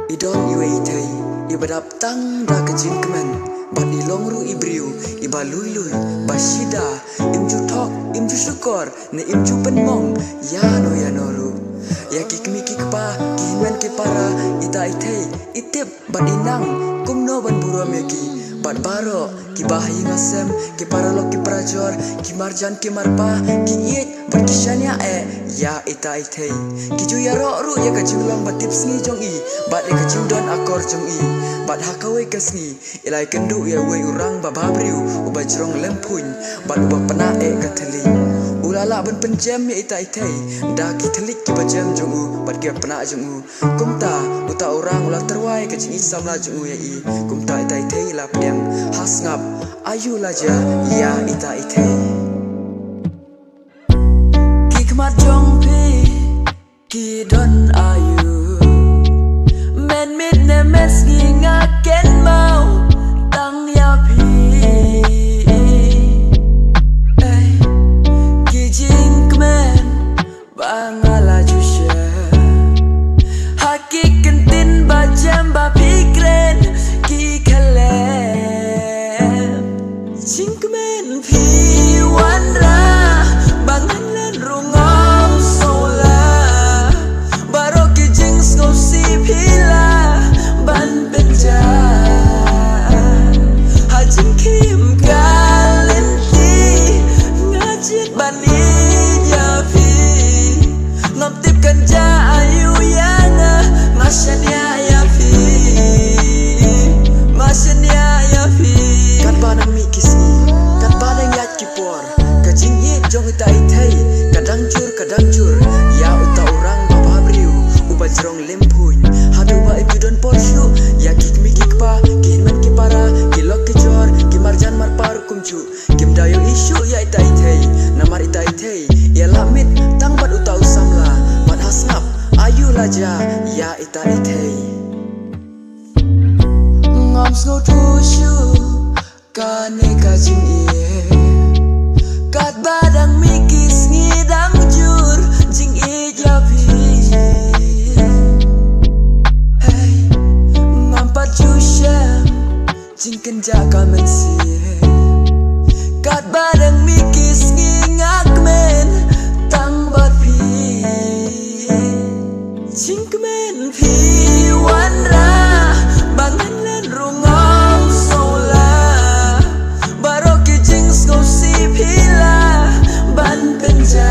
Idon iwe itay, ibadap tang da kajing kemen, bat ilong ru ibriu, iba lui lui, basida, imju tok, imju syukur, ne imju penmong, ya no ru. Ya kikmi kikpa, kihimen kipara, ita itay, itip, bat inang, kumno ban buru meki. Bat baro, ki bahayi ngasem, ki paralok ki prajor, ki marjan ki marpa, ki iet, bat kishanya ya ita itay. Ki ju ya ro ru ya kajing long bat tips ni jong i, bat ya kajing don akor jong i, bat hakawe kesni, ilai kendu ya we urang bababriu, uba jerong lempuny, bat uba pena kateli. Ulala ban penjem ya ita itay, da ki telik ki bajem jong u, bat ki pena jong u. Kumta, uta orang ulah terwai kajing isam la jong u ya i, kumta ita itay la yang has ngap ayu laja ya ita ite kikmat jong pi ki don ayu men mit ne mes nginga ken mau tang ya pi ki jing kmen bangala jusha hakik kentin ba jam ba pikren ki kale Cinkmen pi wanra bangalan rungam sola baro ki jings no si pila ban benja hajin kim galinti ngajit bani jafi ngaptip kanja ayu yana masyanya ya fi masyanya ya fi kat banang mi kisni kat banang yat kipor kajing yip jong ita itay kadang jur ya uta orang bababriu uba jerong lempuny hadu ba ibudon porsyu ya kikmi kikpa kihinman kipara kilok kijor kimarjan marpar kumju kimdayo isu ya ita itay namar ita itay ya lamit tangbat uta usamla mat hasngap ayu laja ya ita itay ngams no tusyu kane kajing iye kat badang mikis ngidang jur jing ijapi hey ngampat jusha jing kenjaka mensi kat badang mikis ngingak men tang bat pi jing kemen pi wanra bangalan rungam sola baro ki jings no si pila ban penja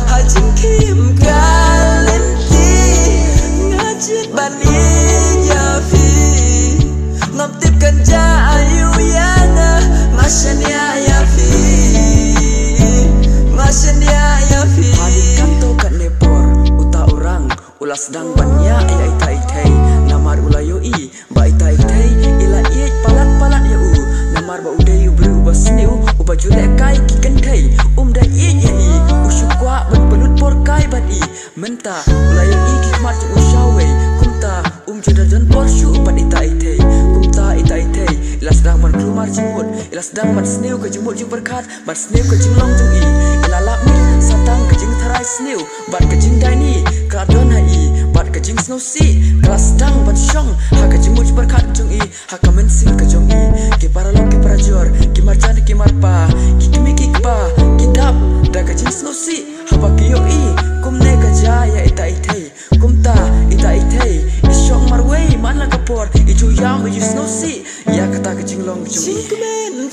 hajing kim galinti ngajit bani jafi ngaptip kanja ayu yana masyanya ya fi masyanya ya fi hadik kanto kat nepor uta orang ulas sedang banyak ya ita itay namar ulayo i ba ita itay ila iet palat ya u namar ba uday ubru ba sniu uba julek kai ki kentai da iet ya i usukwa ban pelut por kai ban i menta ulayo i ki mat ushawe kumta jodan porsyu ban ita itay kumta ita itay ila sedang ban kelumar jemut ila sedang ban sniu ke jemut jing berkat ban sniu ke jinglong jung i ila lapmi satang ke jing tarai sniu ban ke jing daini kadon hai bat ke jing snow si kelas sedang ban syong ha ke jemut berkat jung i ha ka mensin ke jung i ki paralok ki prajor ki marjan ki marpa ki kimi ki pa ki dap da ke jing snow si ha ba ki yo i kumne ka jaya ita itay kumta ita itay isyong marway man la kapor iju yam iju snow si ya kata ke jinglong jung i